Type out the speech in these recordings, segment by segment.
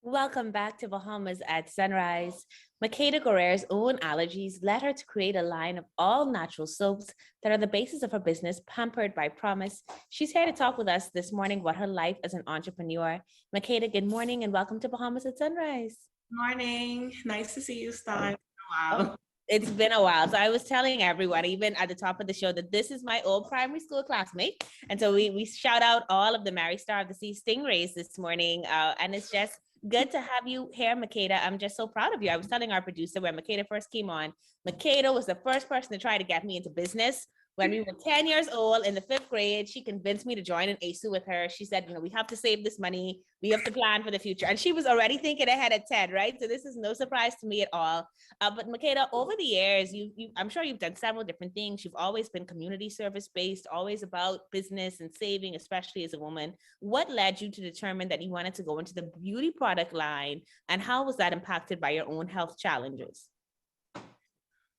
Welcome back to Bahamas at Sunrise. Makeda Guerrier's own allergies led her to create a line of all natural soaps that are the basis of her business, Pampered by Promise. She's here to talk with us this morning about her life as an entrepreneur. Makeda, good morning and welcome to Bahamas at Sunrise. Morning. Nice to see you, Star. Oh, Wow. it's been a while. So I was telling everyone, even at the top of the show, that this is my old primary school classmate. And so we shout out all of the Mary Star of the Sea Stingrays this morning. And it's just good to have you here, Makeda. I'm just so proud of you. I was telling our producer when Makeda first came on, Makeda was the first person to try to get me into business. When we were 10 years old in the 5th grade, she convinced me to join an ASU with her. She said, we have to save this money. We have to plan for the future. And she was already thinking ahead at 10, right? So this is no surprise to me at all. But Makeda, over the years, I'm sure you've done several different things. You've always been community service based, always about business and saving, especially as a woman. What led you to determine that you wanted to go into the beauty product line? And how was that impacted by your own health challenges?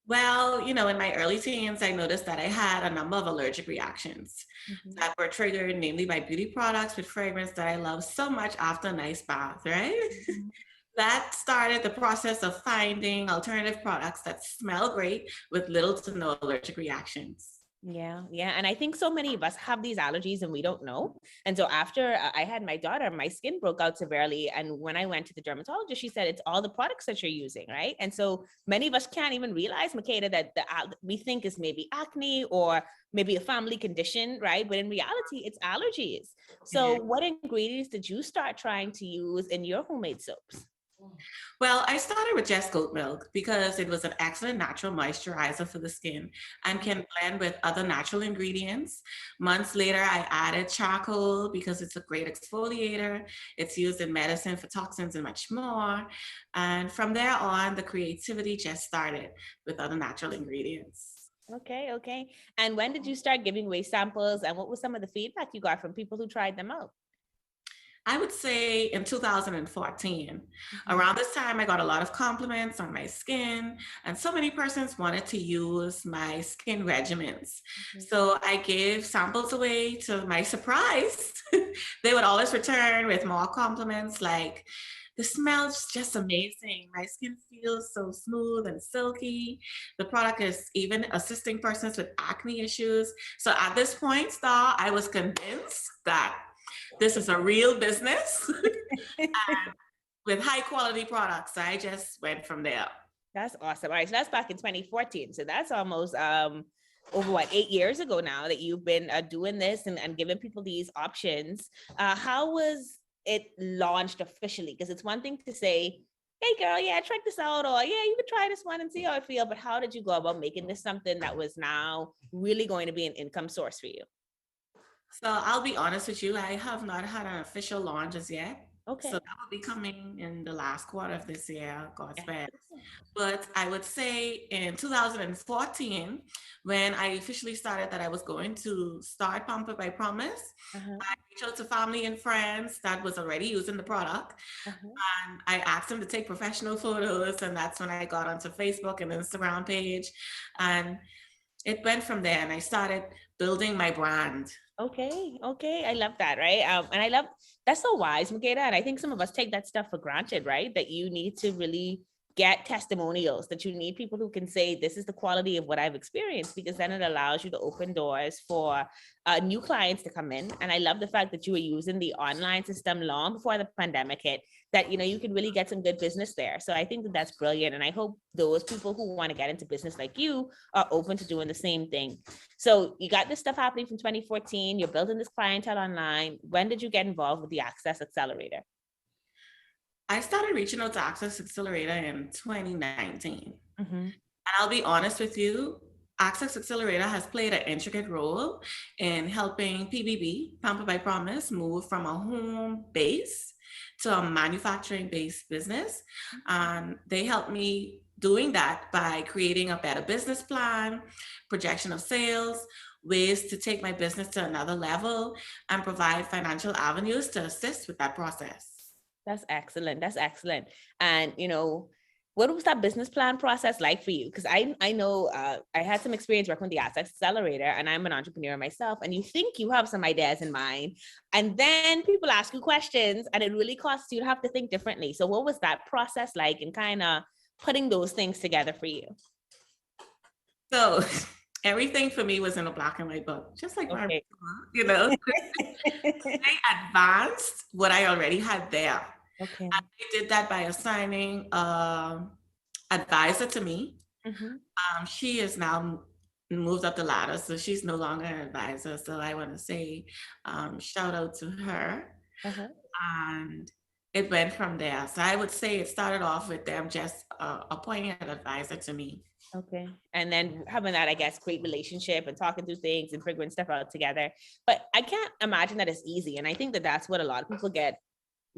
Well, in my early teens, I noticed that I had a number of allergic reactions that were triggered mainly by beauty products with fragrance that I love so much after a nice bath, right? That started the process of finding alternative products that smell great with little to no allergic reactions. Yeah. And I think so many of us have these allergies and we don't know. And so after I had my daughter, my skin broke out severely. And when I went to the dermatologist, she said, it's all the products that you're using, right? And so many of us can't even realize, Makeda, that we think is maybe acne or maybe a family condition, right? But in reality, it's allergies. So what ingredients did you start trying to use in your homemade soaps? Well, I started with just goat milk because it was an excellent natural moisturizer for the skin and can blend with other natural ingredients. Months later, I added charcoal because it's a great exfoliator. It's used in medicine for toxins and much more. And from there on, the creativity just started with other natural ingredients. Okay. And when did you start giving away samples and what was some of the feedback you got from people who tried them out? I would say in 2014. Around this time, I got a lot of compliments on my skin, and so many persons wanted to use my skin regimens. So I gave samples away. To my surprise, they would always return with more compliments like, the smell is just amazing. My skin feels so smooth and silky. The product is even assisting persons with acne issues. So at this point, Star, I was convinced that this is a real business and with high quality products. I just went from there. That's awesome. All right, so that's back in 2014. So that's almost over what, 8 years ago now that you've been doing this and giving people these options. How was it launched officially? Because it's one thing to say, hey girl, yeah, check this out, or yeah, you could try this one and see how it feels. But how did you go about making this something that was now really going to be an income source for you? So I'll be honest with you, I have not had an official launch as yet. So Okay. that will be coming in the last quarter of this year, God's Yeah. best. But I would say in 2014, when I officially started that I was going to start Pampered by Promise, I reached out to family and friends that was already using the product. And I asked them to take professional photos. And that's when I got onto Facebook and Instagram page. And it went from there. And I started building my brand. Okay. I love that, right? And I love that's so wise, Makeda. And I think some of us take that stuff for granted, right? That you need to really get testimonials, that you need people who can say, this is the quality of what I've experienced, because then it allows you to open doors for new clients to come in. And I love the fact that you were using the online system long before the pandemic hit, that, you can really get some good business there. So I think that that's brilliant. And I hope those people who want to get into business like you are open to doing the same thing. So you got this stuff happening from 2014, you're building this clientele online. When did you get involved with the Access Accelerator? I started reaching out to Access Accelerator in 2019. Mm-hmm. And I'll be honest with you, Access Accelerator has played an intricate role in helping PBB, Pampered by Promise, move from a home base to a manufacturing based business. And they helped me doing that by creating a better business plan, projection of sales, ways to take my business to another level, and provide financial avenues to assist with that process. That's excellent. And What was that business plan process like for you? Because I know I had some experience working with the Accelerator, and I'm an entrepreneur myself. And you think you have some ideas in mind, and then people ask you questions, and it really costs you to have to think differently. So what was that process like, and kind of putting those things together for you? So everything for me was in a black and white book, just like my, Okay. you know. I advanced what I already had there. Okay. I did that by assigning advisor to me. She is now moved up the ladder, so she's no longer an advisor. So I want to say shout out to her. And it went from there. So I would say it started off with them just appointing an advisor to me. Okay. And then having that, I guess, great relationship and talking through things and figuring stuff out together. But I can't imagine that it's easy. And I think that that's what a lot of people get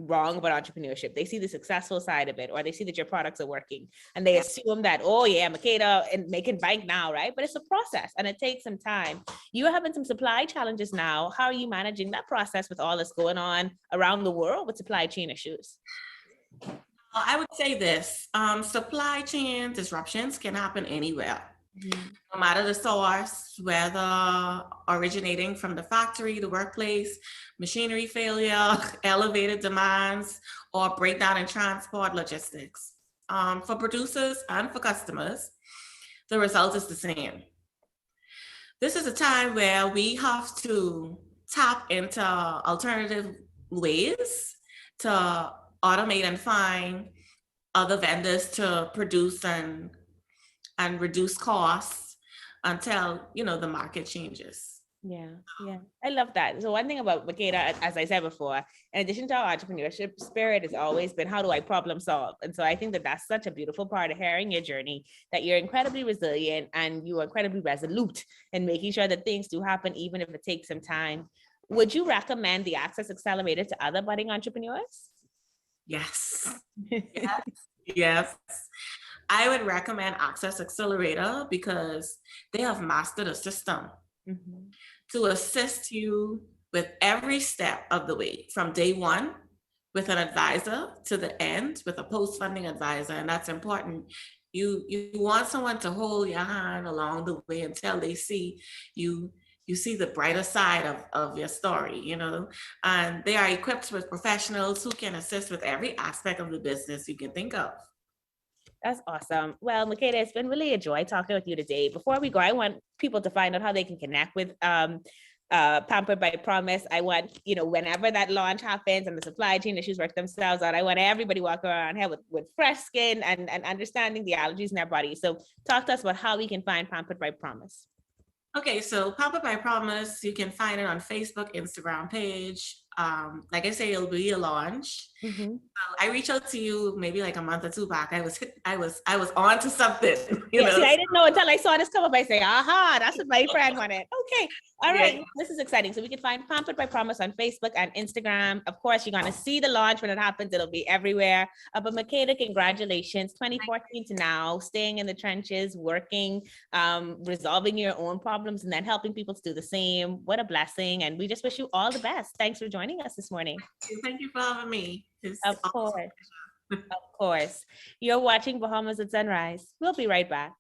wrong about entrepreneurship. They see the successful side of it, or they see that your products are working and they assume that, oh yeah, Makeda and making bank now, right? But it's a process and it takes some time. You're having some supply challenges now. How are you managing that process with all that's going on around the world with supply chain issues? I would say this, supply chain disruptions can happen anywhere. No matter the source, whether originating from the factory, the workplace, machinery failure, elevated demands, or breakdown in transport logistics. For producers and for customers, the result is the same. This is a time where we have to tap into alternative ways to automate and find other vendors to produce and reduce costs until, you know, the market changes. Yeah, I love that. So one thing about Makeda, as I said before, in addition to our entrepreneurship spirit, has always been, how do I problem solve? And so I think that that's such a beautiful part of hearing your journey, that you're incredibly resilient and you are incredibly resolute in making sure that things do happen, even if it takes some time. Would you recommend the Access Accelerator to other budding entrepreneurs? Yes. Yes. Yes. I would recommend Access Accelerator because they have mastered a system to assist you with every step of the way, from day one with an advisor to the end with a post-funding advisor. And that's important. You want someone to hold your hand along the way until they see you see the brighter side of your story, you know. And they are equipped with professionals who can assist with every aspect of the business you can think of. That's awesome. Well, Makeda, it's been really a joy talking with you today. Before we go, I want people to find out how they can connect with Pampered by Promise. I want, you know, whenever that launch happens and the supply chain issues work themselves out, I want everybody walking around here with fresh skin and understanding the allergies in their body. So talk to us about how we can find Pampered by Promise. Okay, so Pampered by Promise, you can find it on Facebook, Instagram page. Like I say, it'll be a launch. I reached out to you maybe like a month or two back. I was on to something. You know? See, I didn't know until I saw this come up. I say, aha, that's what my friend wanted. Okay, all right, yeah. This is exciting. So we can find Pampered by Promise on Facebook and Instagram. Of course, you're gonna see the launch when it happens. It'll be everywhere. But Makeda, congratulations, 2014 to now, staying in the trenches, working, resolving your own problems, and then helping people to do the same. What a blessing! And we just wish you all the best. Thanks for joining us this morning. Thank you for having me. Of course. Of course. You're watching Bahamas Sunrise. We'll be right back.